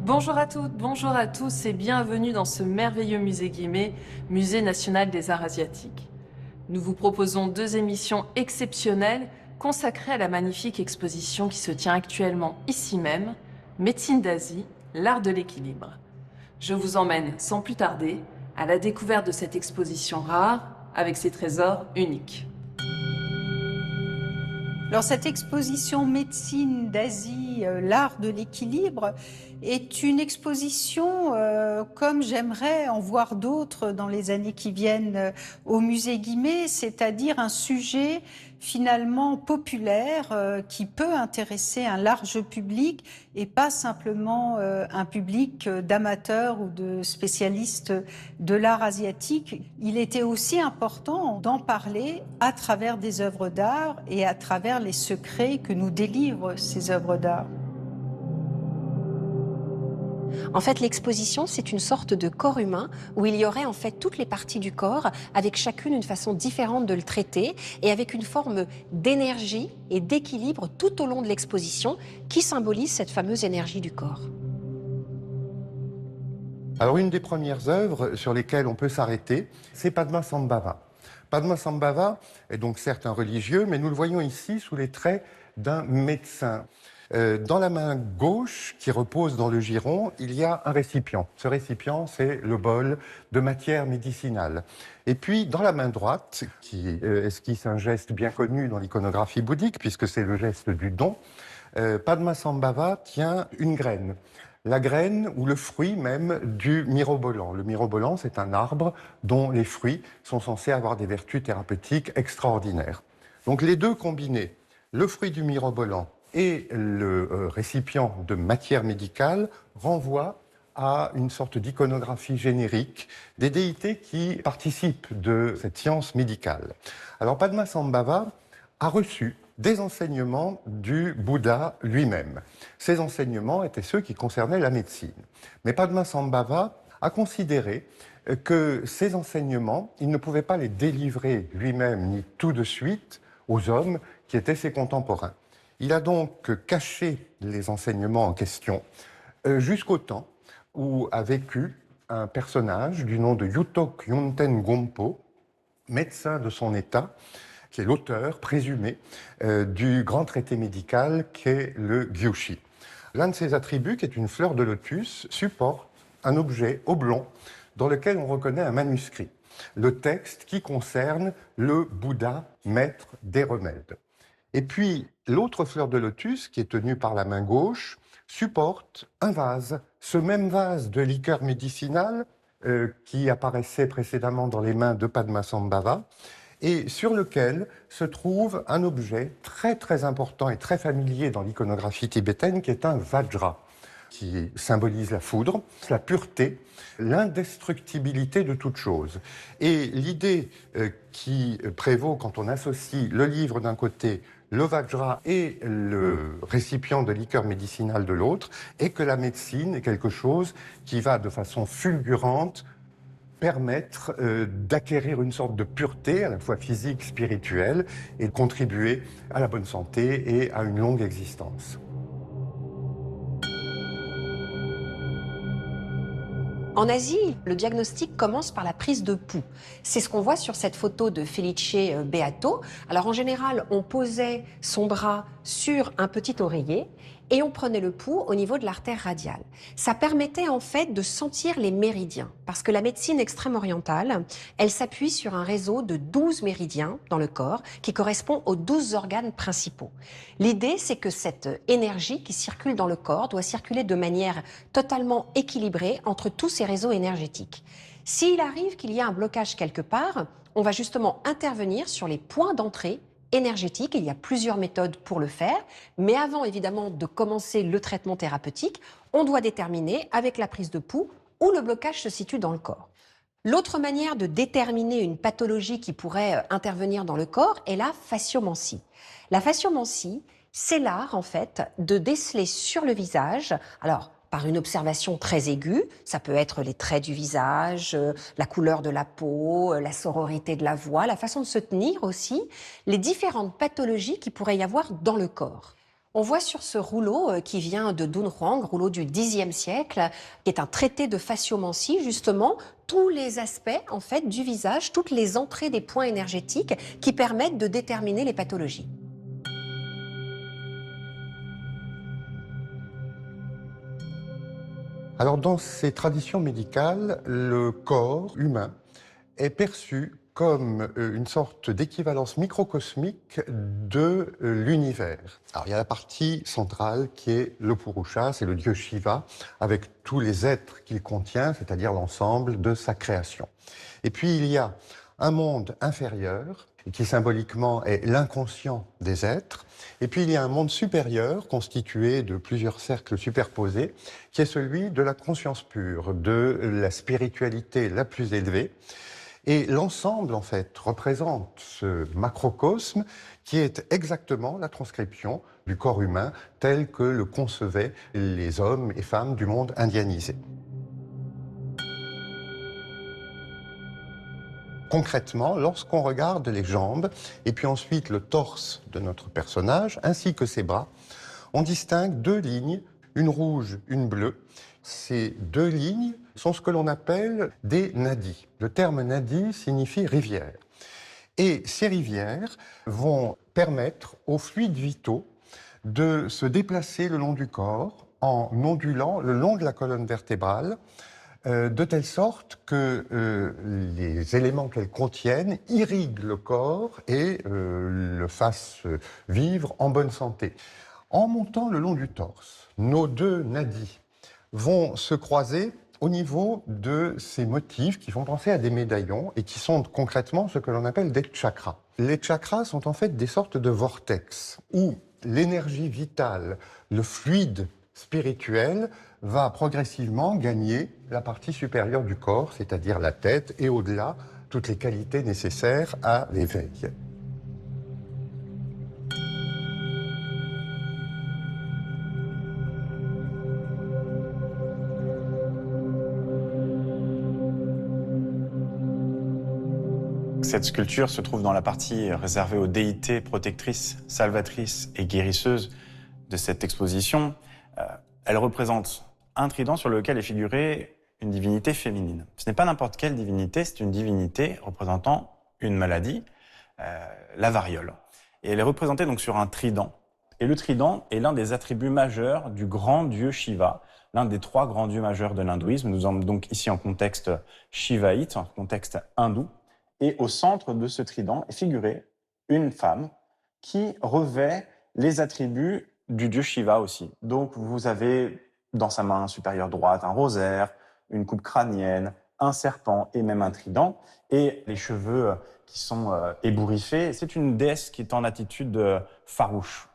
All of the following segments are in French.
Bonjour à toutes, bonjour à tous et bienvenue dans ce merveilleux musée Guimet, Musée national des arts asiatiques. Nous vous proposons 2 émissions exceptionnelles consacrées à la magnifique exposition qui se tient actuellement ici même, Médecine d'Asie, l'art de l'équilibre. Je vous emmène sans plus tarder à la découverte de cette exposition rare avec ses trésors uniques. Alors cette exposition Médecine d'Asie, l'art de l'équilibre, est une exposition comme j'aimerais en voir d'autres dans les années qui viennent au musée Guimet, c'est-à-dire un sujet finalement populaire qui peut intéresser un large public et pas simplement un public d'amateurs ou de spécialistes de l'art asiatique. Il était aussi important d'en parler à travers des œuvres d'art et à travers les secrets que nous délivrent ces œuvres d'art. En fait, l'exposition, c'est une sorte de corps humain où il y aurait en fait toutes les parties du corps, avec chacune une façon différente de le traiter et avec une forme d'énergie et d'équilibre tout au long de l'exposition qui symbolise cette fameuse énergie du corps. Alors, une des premières œuvres sur lesquelles on peut s'arrêter, c'est Padmasambhava. Padmasambhava est donc certes un religieux, mais nous le voyons ici sous les traits d'un médecin. Dans la main gauche, qui repose dans le giron, il y a un récipient. Ce récipient, c'est le bol de matière médicinale. Et puis, dans la main droite, qui esquisse un geste bien connu dans l'iconographie bouddhique, puisque c'est le geste du don, Padmasambhava tient une graine. La graine ou le fruit même du mirobolan. Le mirobolan, c'est un arbre dont les fruits sont censés avoir des vertus thérapeutiques extraordinaires. Donc les deux combinés, le fruit du mirobolan et le récipient de matière médicale, renvoient à une sorte d'iconographie générique des déités qui participent de cette science médicale. Alors Padmasambhava a reçu des enseignements du Bouddha lui-même. Ces enseignements étaient ceux qui concernaient la médecine. Mais Padmasambhava a considéré que ces enseignements, il ne pouvait pas les délivrer lui-même ni tout de suite aux hommes qui étaient ses contemporains. Il a donc caché les enseignements en question jusqu'au temps où a vécu un personnage du nom de Yutok Yonten Gompo, médecin de son état, qui est l'auteur présumé du grand traité médical qu'est le Gyushi. L'un de ses attributs, qui est une fleur de lotus, supporte un objet oblong dans lequel on reconnaît un manuscrit, le texte qui concerne le Bouddha, maître des remèdes. Et puis, l'autre fleur de lotus, qui est tenue par la main gauche, supporte un vase, ce même vase de liqueur médicinale qui apparaissait précédemment dans les mains de Padmasambhava, et sur lequel se trouve un objet très très important et très familier dans l'iconographie tibétaine, qui est un vajra, qui symbolise la foudre, la pureté, l'indestructibilité de toute chose. Et l'idée qui prévaut quand on associe le livre d'un côté, le vajra et le récipient de liqueur médicinale de l'autre, est que la médecine est quelque chose qui va de façon fulgurante permettre d'acquérir une sorte de pureté, à la fois physique, spirituelle, et de contribuer à la bonne santé et à une longue existence. En Asie, le diagnostic commence par la prise de pouls. C'est ce qu'on voit sur cette photo de Felice Beato. Alors en général, on posait son bras sur un petit oreiller et on prenait le pouls au niveau de l'artère radiale. Ça permettait en fait de sentir les méridiens, parce que la médecine extrême orientale, elle s'appuie sur un réseau de 12 méridiens dans le corps qui correspond aux 12 organes principaux. L'idée, c'est que cette énergie qui circule dans le corps doit circuler de manière totalement équilibrée entre tous ces réseaux énergétiques. S'il arrive qu'il y ait un blocage quelque part, on va justement intervenir sur les points d'entrée énergétique. Il y a plusieurs méthodes pour le faire, mais avant évidemment de commencer le traitement thérapeutique, on doit déterminer avec la prise de pouls où le blocage se situe dans le corps. L'autre manière de déterminer une pathologie qui pourrait intervenir dans le corps est la fasciomancie. La fasciomancie, c'est l'art en fait de déceler sur le visage, alors par une observation très aiguë, ça peut être les traits du visage, la couleur de la peau, la sororité de la voix, la façon de se tenir aussi, les différentes pathologies qui pourrait y avoir dans le corps. On voit sur ce rouleau qui vient de Dunhuang, rouleau du Xe siècle, qui est un traité de fasciomancie, justement, tous les aspects en fait du visage, toutes les entrées des points énergétiques qui permettent de déterminer les pathologies. Alors dans ces traditions médicales, le corps humain est perçu comme une sorte d'équivalence microcosmique de l'univers. Alors il y a la partie centrale qui est le Purusha, c'est le dieu Shiva, avec tous les êtres qu'il contient, c'est-à-dire l'ensemble de sa création. Et puis il y a un monde inférieur, qui symboliquement est l'inconscient des êtres, et puis il y a un monde supérieur, constitué de plusieurs cercles superposés, qui est celui de la conscience pure, de la spiritualité la plus élevée. Et l'ensemble, en fait, représente ce macrocosme qui est exactement la transcription du corps humain tel que le concevaient les hommes et femmes du monde indianisé. Concrètement, lorsqu'on regarde les jambes et puis ensuite le torse de notre personnage, ainsi que ses bras, on distingue deux lignes, une rouge, une bleue. Ces deux lignes sont ce que l'on appelle des nadis. Le terme nadi signifie rivière. Et ces rivières vont permettre aux fluides vitaux de se déplacer le long du corps en ondulant le long de la colonne vertébrale, de telle sorte que les éléments qu'elles contiennent irriguent le corps et le fassent vivre en bonne santé. En montant le long du torse, nos deux nadis vont se croiser au niveau de ces motifs qui font penser à des médaillons et qui sont concrètement ce que l'on appelle des chakras. Les chakras sont en fait des sortes de vortex où l'énergie vitale, le fluide spirituel va progressivement gagner la partie supérieure du corps, c'est-à-dire la tête, et au-delà, toutes les qualités nécessaires à l'éveil. Cette sculpture se trouve dans la partie réservée aux déités protectrices, salvatrices et guérisseuses de cette exposition. Elle représente un trident sur lequel est figurée une divinité féminine. Ce n'est pas n'importe quelle divinité, c'est une divinité représentant une maladie, la variole. Et elle est représentée donc sur un trident. Et le trident est l'un des attributs majeurs du grand dieu Shiva, l'un des trois grands dieux majeurs de l'hindouisme. Nous sommes donc ici en contexte shivaïte, en contexte hindou. Et au centre de ce trident est figurée une femme qui revêt les attributs du dieu Shiva aussi. Donc vous avez dans sa main supérieure droite un rosaire, une coupe crânienne, un serpent et même un trident. Et les cheveux qui sont ébouriffés, c'est une déesse qui est en attitude farouche.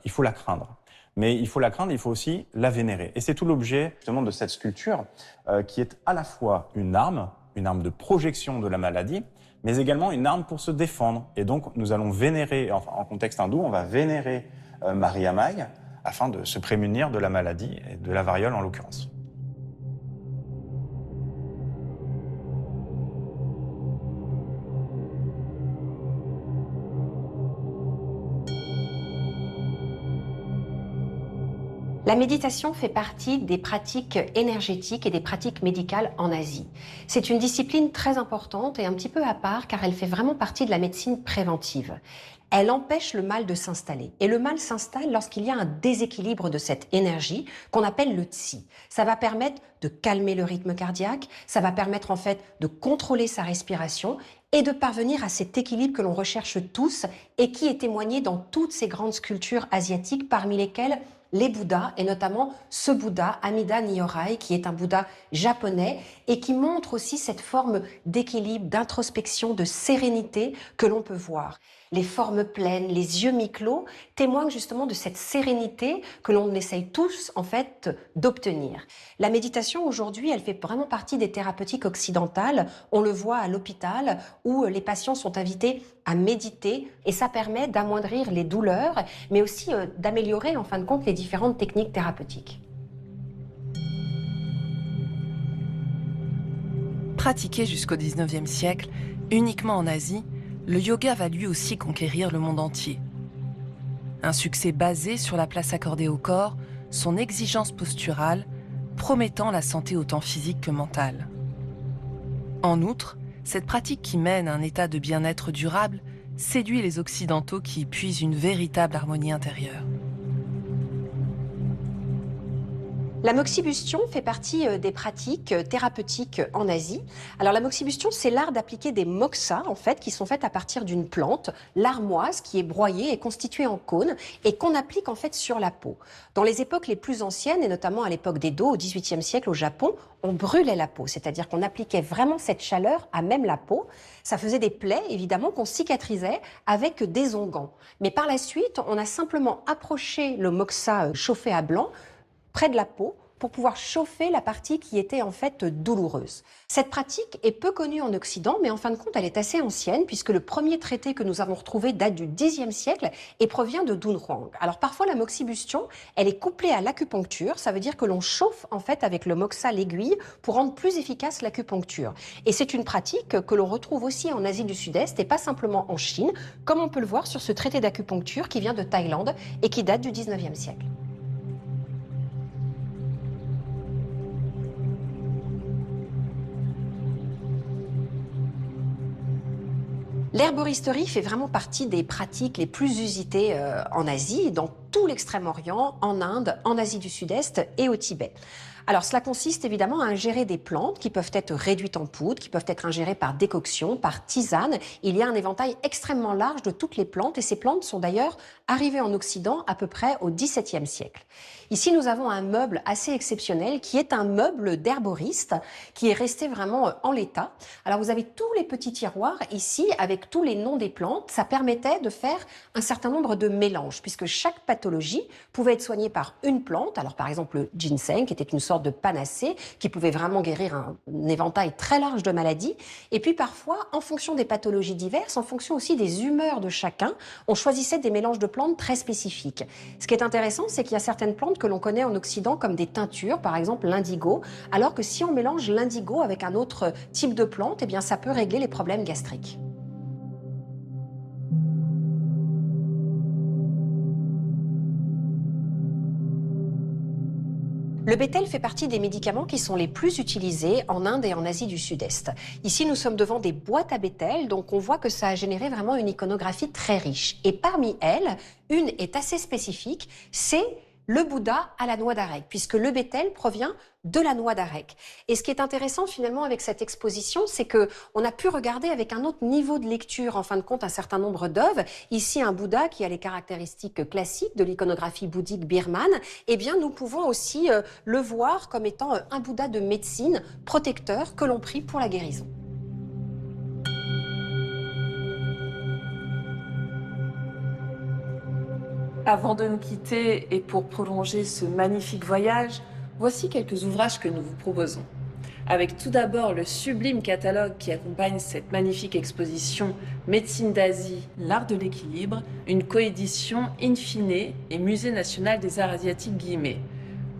Il faut la craindre. Mais il faut la craindre, il faut aussi la vénérer. Et c'est tout l'objet justement de cette sculpture qui est à la fois une arme de projection de la maladie, mais également une arme pour se défendre. Et donc, nous allons vénérer, enfin, en contexte hindou, on va vénérer Maria Mai afin de se prémunir de la maladie, et de la variole en l'occurrence. La méditation fait partie des pratiques énergétiques et des pratiques médicales en Asie. C'est une discipline très importante et un petit peu à part car elle fait vraiment partie de la médecine préventive. Elle empêche le mal de s'installer. Et le mal s'installe lorsqu'il y a un déséquilibre de cette énergie qu'on appelle le Qi. Ça va permettre de calmer le rythme cardiaque, ça va permettre en fait de contrôler sa respiration et de parvenir à cet équilibre que l'on recherche tous et qui est témoigné dans toutes ces grandes sculptures asiatiques parmi lesquelles les Bouddhas, et notamment ce Bouddha, Amida Nyorai, qui est un Bouddha japonais et qui montre aussi cette forme d'équilibre, d'introspection, de sérénité que l'on peut voir. Les formes pleines, les yeux mi-clos témoignent justement de cette sérénité que l'on essaye tous en fait d'obtenir. La méditation aujourd'hui, elle fait vraiment partie des thérapeutiques occidentales. On le voit à l'hôpital où les patients sont invités à méditer et ça permet d'amoindrir les douleurs, mais aussi d'améliorer en fin de compte les différentes techniques thérapeutiques. Pratiqué jusqu'au 19e siècle, uniquement en Asie, le yoga va lui aussi conquérir le monde entier. Un succès basé sur la place accordée au corps, son exigence posturale, promettant la santé autant physique que mentale. En outre, cette pratique qui mène à un état de bien-être durable séduit les Occidentaux qui y puisent une véritable harmonie intérieure. La moxibustion fait partie des pratiques thérapeutiques en Asie. Alors la moxibustion, c'est l'art d'appliquer des moxas en fait, qui sont faites à partir d'une plante, l'armoise, qui est broyée et constituée en cône et qu'on applique en fait sur la peau. Dans les époques les plus anciennes, et notamment à l'époque d'Edo, au XVIIIe siècle au Japon, on brûlait la peau, c'est-à-dire qu'on appliquait vraiment cette chaleur à même la peau. Ça faisait des plaies, évidemment, qu'on cicatrisait avec des onguents. Mais par la suite, on a simplement approché le moxa chauffé à blanc près de la peau pour pouvoir chauffer la partie qui était en fait douloureuse. Cette pratique est peu connue en Occident, mais en fin de compte, elle est assez ancienne puisque le premier traité que nous avons retrouvé date du Xe siècle et provient de Dunhuang. Alors parfois, la moxibustion, elle est couplée à l'acupuncture. Ça veut dire que l'on chauffe en fait avec le moxa l'aiguille pour rendre plus efficace l'acupuncture. Et c'est une pratique que l'on retrouve aussi en Asie du Sud-Est et pas simplement en Chine, comme on peut le voir sur ce traité d'acupuncture qui vient de Thaïlande et qui date du XIXe siècle. L'herboristerie fait vraiment partie des pratiques les plus usitées en Asie, dans tout l'Extrême-Orient, en Inde, en Asie du Sud-Est et au Tibet. Alors cela consiste évidemment à ingérer des plantes qui peuvent être réduites en poudre, qui peuvent être ingérées par décoction, par tisane. Il y a un éventail extrêmement large de toutes les plantes et ces plantes sont d'ailleurs arrivées en Occident à peu près au XVIIe siècle. Ici, nous avons un meuble assez exceptionnel qui est un meuble d'herboriste qui est resté vraiment en l'état. Alors vous avez tous les petits tiroirs ici avec tous les noms des plantes. Ça permettait de faire un certain nombre de mélanges puisque chaque pathologie pouvait être soignée par une plante. Alors par exemple le ginseng qui était une sorte de panacée qui pouvait vraiment guérir un éventail très large de maladies. Et puis parfois, en fonction des pathologies diverses, en fonction aussi des humeurs de chacun, on choisissait des mélanges de plantes très spécifiques. Ce qui est intéressant, c'est qu'il y a certaines plantes que l'on connaît en Occident comme des teintures, par exemple l'indigo, alors que si on mélange l'indigo avec un autre type de plante, eh bien ça peut régler les problèmes gastriques. Le bétel fait partie des médicaments qui sont les plus utilisés en Inde et en Asie du Sud-Est. Ici, nous sommes devant des boîtes à bétel, donc on voit que ça a généré vraiment une iconographie très riche. Et parmi elles, une est assez spécifique, c'est le Bouddha à la noix d'arec, puisque le bétel provient de la noix d'arec. Et ce qui est intéressant finalement avec cette exposition, c'est que on a pu regarder avec un autre niveau de lecture, en fin de compte, un certain nombre d'œuvres. Ici, un Bouddha qui a les caractéristiques classiques de l'iconographie bouddhique birmane. Eh bien, nous pouvons aussi le voir comme étant un Bouddha de médecine protecteur que l'on prie pour la guérison. Avant de nous quitter et pour prolonger ce magnifique voyage, voici quelques ouvrages que nous vous proposons. Avec tout d'abord le sublime catalogue qui accompagne cette magnifique exposition Médecine d'Asie, l'art de l'équilibre, une coédition In fine et Musée national des arts asiatiques Guimet.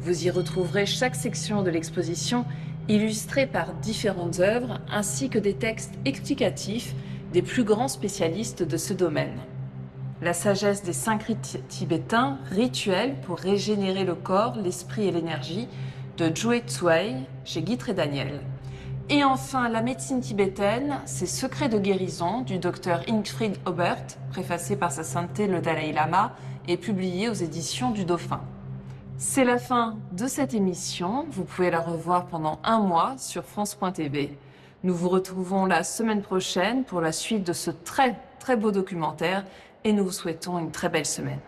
Vous y retrouverez chaque section de l'exposition illustrée par différentes œuvres ainsi que des textes explicatifs des plus grands spécialistes de ce domaine. La sagesse des 5 rites tibétains, rituels pour régénérer le corps, l'esprit et l'énergie, de Zhuo Tsuei, chez Guitre et Daniel. Et enfin, la médecine tibétaine, ses secrets de guérison, du docteur Ingfrid Aubert, préfacé par sa sainteté le Dalai Lama, et publié aux éditions du Dauphin. C'est la fin de cette émission. Vous pouvez la revoir pendant un mois sur France.tv. Nous vous retrouvons la semaine prochaine pour la suite de ce très beau documentaire et nous vous souhaitons une très belle semaine.